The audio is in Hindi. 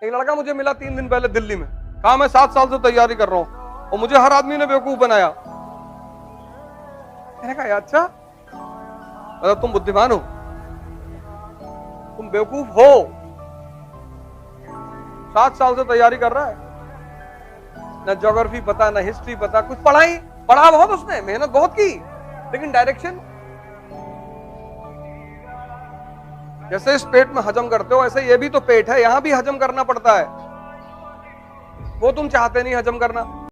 एक लड़का मुझे मिला 3 दिन पहले दिल्ली में, कहा मैं 7 साल से तैयारी कर रहा हूं और मुझे हर आदमी ने बेवकूफ बनाया। मैंने कहा अच्छा, मतलब तुम बुद्धिमान हो, तुम बेवकूफ हो, 7 साल से तैयारी कर रहा है, ना ज्योग्राफी पता, ना हिस्ट्री पता, कुछ पढ़ा बहुत, उसने मेहनत बहुत की, लेकिन डायरेक्शन। जैसे इस पेट में हजम करते हो, ऐसे ये भी तो पेट है, यहां भी हजम करना पड़ता है, वो तुम चाहते नहीं हजम करना।